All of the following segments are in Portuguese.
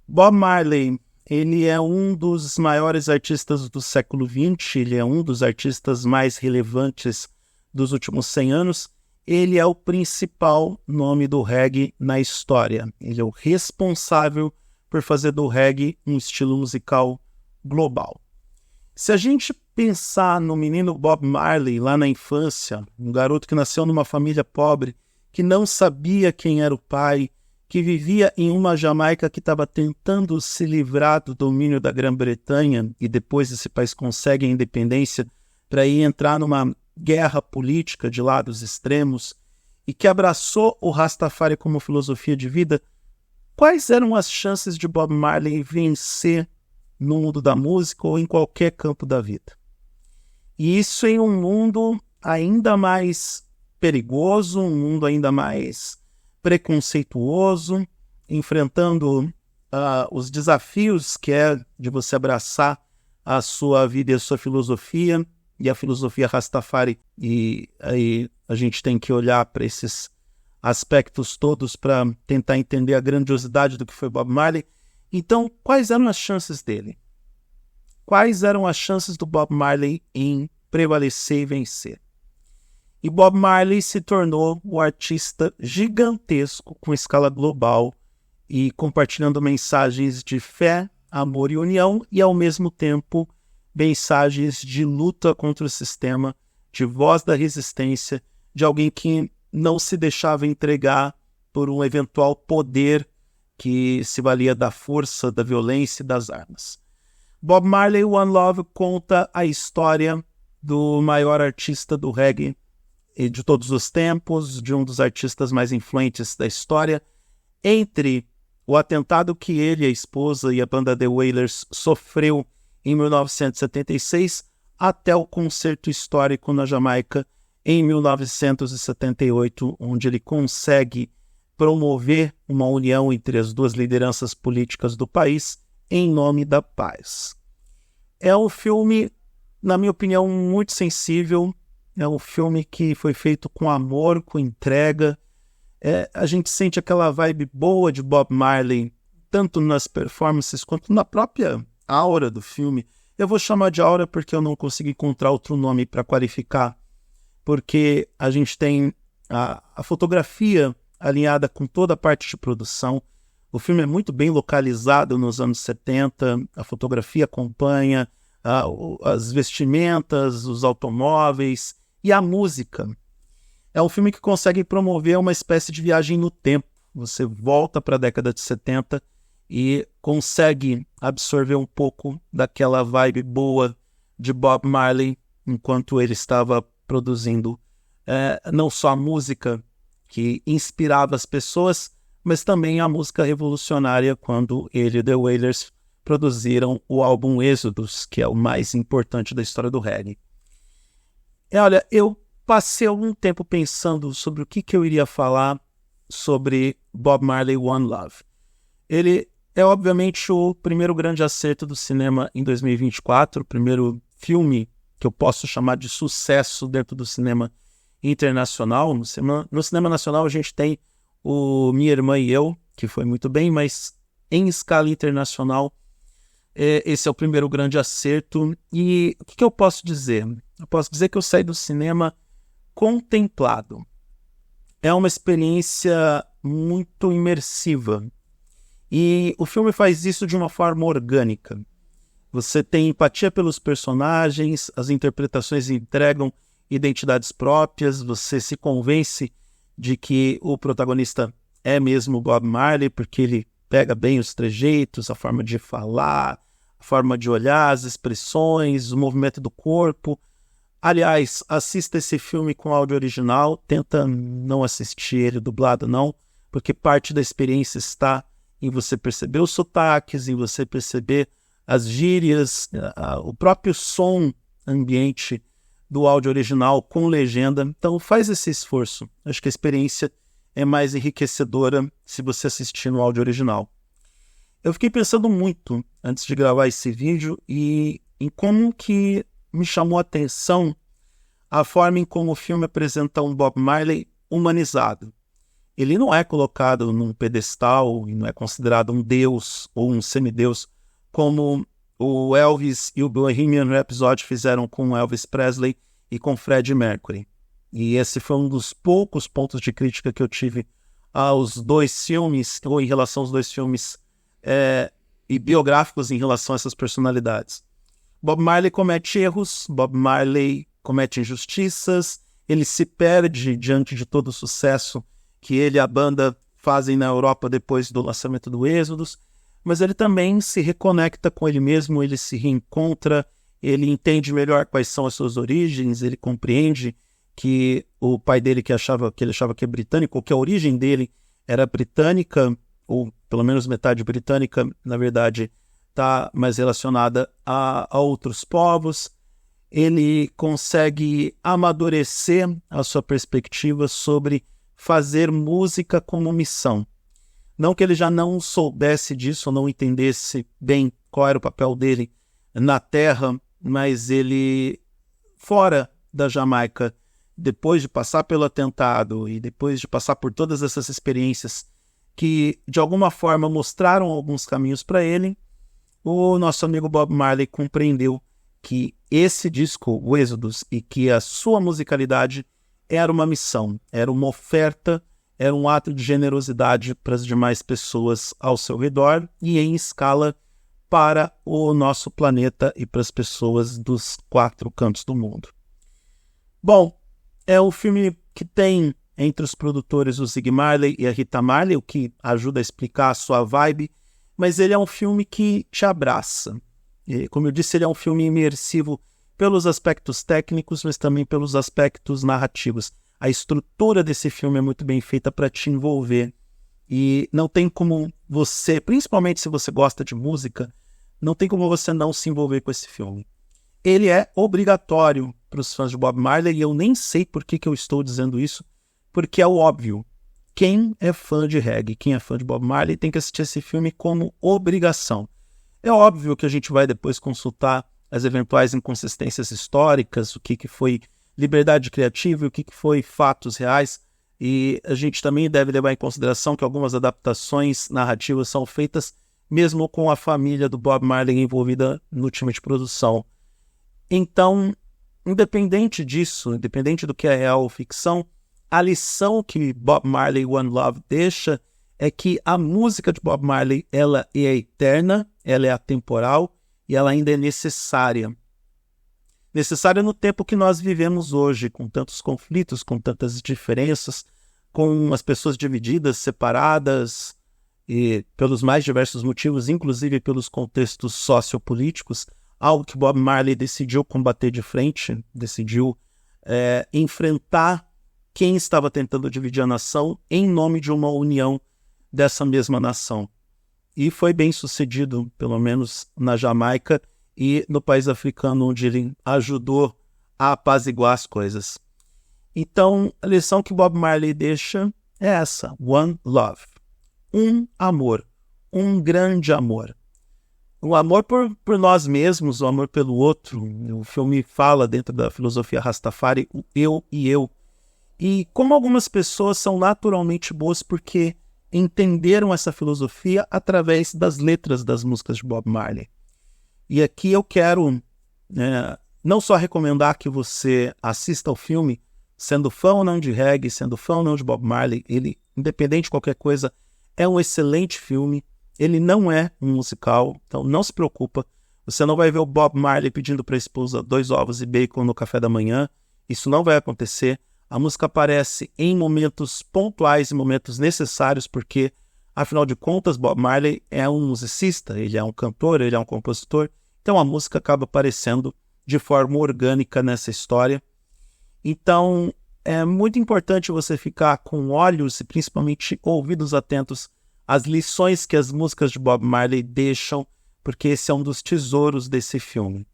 Bob Marley, ele é um dos maiores artistas do século XX, ele é um dos artistas mais relevantes dos últimos 100 anos. Ele é o principal nome do reggae na história. Ele é o responsável por fazer do reggae um estilo musical global. Se a gente pensar no menino Bob Marley lá na infância, um garoto que nasceu numa família pobre, que não sabia quem era o pai, que vivia em uma Jamaica que estava tentando se livrar do domínio da Grã-Bretanha e depois esse país consegue a independência para ir entrar numa guerra política de lados extremos e que abraçou o Rastafari como filosofia de vida, quais eram as chances de Bob Marley vencer no mundo da música ou em qualquer campo da vida? E isso em um mundo ainda mais perigoso, um mundo ainda mais preconceituoso, enfrentando os desafios que é de você abraçar a sua vida e a sua filosofia, e a filosofia Rastafari, e aí a gente tem que olhar para esses aspectos todos para tentar entender a grandiosidade do que foi Bob Marley. Então, quais eram as chances dele? Quais eram as chances do Bob Marley em prevalecer e vencer? E Bob Marley se tornou um artista gigantesco com escala global e compartilhando mensagens de fé, amor e união e, ao mesmo tempo, mensagens de luta contra o sistema, de voz da resistência, de alguém que não se deixava entregar por um eventual poder que se valia da força, da violência e das armas. Bob Marley, One Love, conta a história do maior artista do reggae de todos os tempos, de um dos artistas mais influentes da história, entre o atentado que ele, a esposa e a banda The Wailers sofreu em 1976 até o concerto histórico na Jamaica em 1978, onde ele consegue promover uma união entre as duas lideranças políticas do país em nome da paz. É um filme, na minha opinião, muito sensível. É um filme que foi feito com amor, com entrega. A gente sente aquela vibe boa de Bob Marley, tanto nas performances quanto na própria aura do filme. Eu vou chamar de aura porque eu não consigo encontrar outro nome para qualificar, porque a gente tem a fotografia alinhada com toda a parte de produção. O filme é muito bem localizado nos anos 70, a fotografia acompanha as vestimentas, os automóveis e a música. É um filme que consegue promover uma espécie de viagem no tempo. Você volta para a década de 70 e consegue absorver um pouco daquela vibe boa de Bob Marley enquanto ele estava produzindo não só a música que inspirava as pessoas, mas também a música revolucionária quando ele e The Wailers produziram o álbum Êxodos, que é o mais importante da história do reggae. Olha, eu passei algum tempo pensando sobre o que eu iria falar sobre Bob Marley One Love. Ele é, obviamente, o primeiro grande acerto do cinema em 2024, o primeiro filme que eu posso chamar de sucesso dentro do cinema internacional. No cinema nacional a gente tem o Minha Irmã e Eu, que foi muito bem, mas em escala internacional esse é o primeiro grande acerto. E o que eu posso dizer? Eu posso dizer que eu saí do cinema contemplado. É uma experiência muito imersiva. E o filme faz isso de uma forma orgânica. Você tem empatia pelos personagens, as interpretações entregam identidades próprias, você se convence de que o protagonista é mesmo Bob Marley, porque ele pega bem os trejeitos, a forma de falar, a forma de olhar, as expressões, o movimento do corpo. Aliás, assista esse filme com áudio original, tenta não assistir ele dublado não, porque parte da experiência está em você perceber os sotaques, em você perceber as gírias, o próprio som ambiente do áudio original com legenda. Então faz esse esforço. Acho que a experiência é mais enriquecedora se você assistir no áudio original. Eu fiquei pensando muito antes de gravar esse vídeo e em como que me chamou a atenção a forma em como o filme apresenta um Bob Marley humanizado. ele não é colocado num pedestal e não é considerado um deus ou um semideus, como o Elvis e o Bohemian Rhapsody fizeram com Elvis Presley e com Freddie Mercury. E esse foi um dos poucos pontos de crítica que eu tive aos dois filmes, ou em relação aos dois filmes e biográficos em relação a essas personalidades. Bob Marley comete erros, Bob Marley comete injustiças, ele se perde diante de todo o sucesso que ele e a banda fazem na Europa depois do lançamento do Êxodos, mas ele também se reconecta com ele mesmo, ele se reencontra, ele entende melhor quais são as suas origens, ele compreende que o pai dele que ele achava que é britânico, ou que a origem dele era britânica, ou pelo menos metade britânica, na verdade, está mais relacionada a outros povos. Ele consegue amadurecer a sua perspectiva sobre fazer música como missão. Não que ele já não soubesse disso, ou não entendesse bem qual era o papel dele na Terra, mas ele, fora da Jamaica, depois de passar pelo atentado e depois de passar por todas essas experiências que, de alguma forma, mostraram alguns caminhos para ele, o nosso amigo Bob Marley compreendeu que esse disco, o Êxodos, e que a sua musicalidade era uma missão, era uma oferta, era um ato de generosidade para as demais pessoas ao seu redor e em escala para o nosso planeta e para as pessoas dos 4 cantos do mundo. Bom, é um filme que tem entre os produtores o Zig Marley e a Rita Marley, o que ajuda a explicar a sua vibe, mas ele é um filme que te abraça. E, como eu disse, ele é um filme imersivo pelos aspectos técnicos, mas também pelos aspectos narrativos. A estrutura desse filme é muito bem feita para te envolver. E não tem como você, principalmente se você gosta de música, não tem como você não se envolver com esse filme. Ele é obrigatório para os fãs de Bob Marley, e eu nem sei por que eu estou dizendo isso, porque é o óbvio. Quem é fã de reggae, quem é fã de Bob Marley, tem que assistir esse filme como obrigação. É óbvio que a gente vai depois consultar as eventuais inconsistências históricas, o que foi liberdade criativa e o que foi fatos reais, e a gente também deve levar em consideração que algumas adaptações narrativas são feitas mesmo com a família do Bob Marley envolvida no time de produção. Então, independente disso, independente do que é real ou ficção, a lição que Bob Marley One Love deixa é que a música de Bob Marley, ela é eterna, ela é atemporal e ela ainda é necessária. Necessária no tempo que nós vivemos hoje, com tantos conflitos, com tantas diferenças, com as pessoas divididas, separadas, e pelos mais diversos motivos, inclusive pelos contextos sociopolíticos, algo que Bob Marley decidiu combater de frente, decidiu enfrentar quem estava tentando dividir a nação em nome de uma união dessa mesma nação. E foi bem sucedido, pelo menos na Jamaica e no país africano, onde ele ajudou a apaziguar as coisas. Então, a lição que Bob Marley deixa é essa: One Love. Um amor, um grande amor. O amor por nós mesmos, o amor pelo outro. O filme fala, dentro da filosofia Rastafari, o eu e eu. E como algumas pessoas são naturalmente boas porque entenderam essa filosofia através das letras das músicas de Bob Marley. E aqui eu quero não só recomendar que você assista ao filme, sendo fã ou não de reggae, sendo fã ou não de Bob Marley, ele, independente de qualquer coisa, é um excelente filme. Ele não é um musical, então não se preocupa. Você não vai ver o Bob Marley pedindo para a esposa 2 ovos e bacon no café da manhã. Isso não vai acontecer. A música aparece em momentos pontuais e momentos necessários, porque, afinal de contas, Bob Marley é um musicista, ele é um cantor, ele é um compositor. Então a música acaba aparecendo de forma orgânica nessa história. Então é muito importante você ficar com olhos e principalmente ouvidos atentos às lições que as músicas de Bob Marley deixam, porque esse é um dos tesouros desse filme.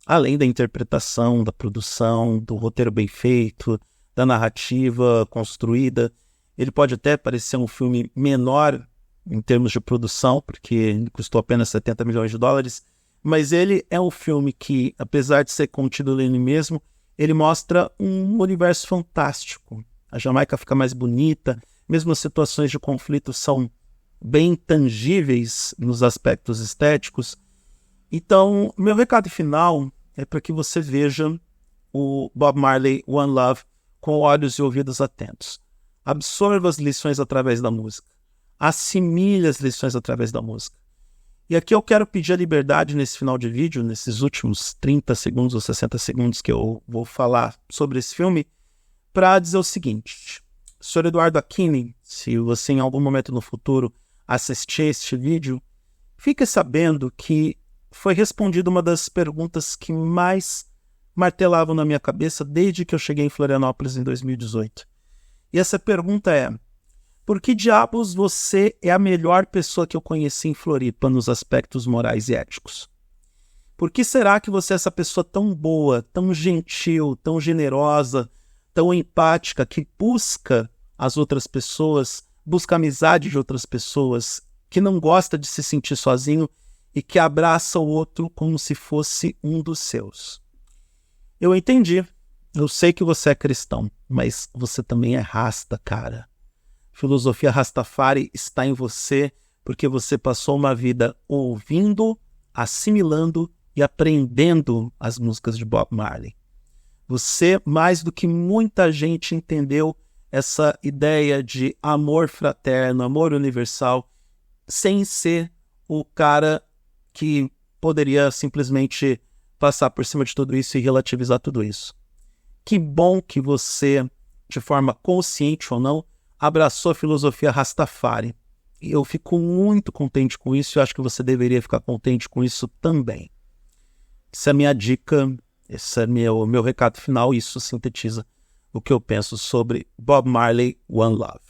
Além da interpretação, da produção, do roteiro bem feito, da narrativa construída, ele pode até parecer um filme menor em termos de produção, porque ele custou apenas 70 milhões de dólares, mas ele é um filme que, apesar de ser contido nele mesmo, ele mostra um universo fantástico. a Jamaica fica mais bonita, mesmo as situações de conflito são bem tangíveis nos aspectos estéticos. Então, meu recado final é para que você veja o Bob Marley One Love com olhos e ouvidos atentos. Absorva as lições através da música. Assimile as lições através da música. E aqui eu quero pedir a liberdade nesse final de vídeo, nesses últimos 30 segundos ou 60 segundos que eu vou falar sobre esse filme, para dizer o seguinte. Sr. Eduardo Aquini, se você em algum momento no futuro assistir este vídeo, fique sabendo que foi respondida uma das perguntas que mais martelavam na minha cabeça desde que eu cheguei em Florianópolis em 2018. E essa pergunta é: por que diabos você é a melhor pessoa que eu conheci em Floripa nos aspectos morais e éticos? Por que será que você é essa pessoa tão boa, tão gentil, tão generosa, tão empática, que busca as outras pessoas, busca a amizade de outras pessoas, que não gosta de se sentir sozinho e que abraça o outro como se fosse um dos seus? Eu entendi. Eu sei que você é cristão, mas você também é rasta, cara. Filosofia Rastafari está em você porque você passou uma vida ouvindo, assimilando e aprendendo as músicas de Bob Marley. Você, mais do que muita gente, entendeu essa ideia de amor fraterno, amor universal, sem ser o cara que poderia simplesmente passar por cima de tudo isso e relativizar tudo isso. Que bom que você, de forma consciente ou não, abraçou a filosofia Rastafari. E eu fico muito contente com isso e eu acho que você deveria ficar contente com isso também. Essa é a minha dica, esse é meu recado final, e isso sintetiza o que eu penso sobre Bob Marley One Love.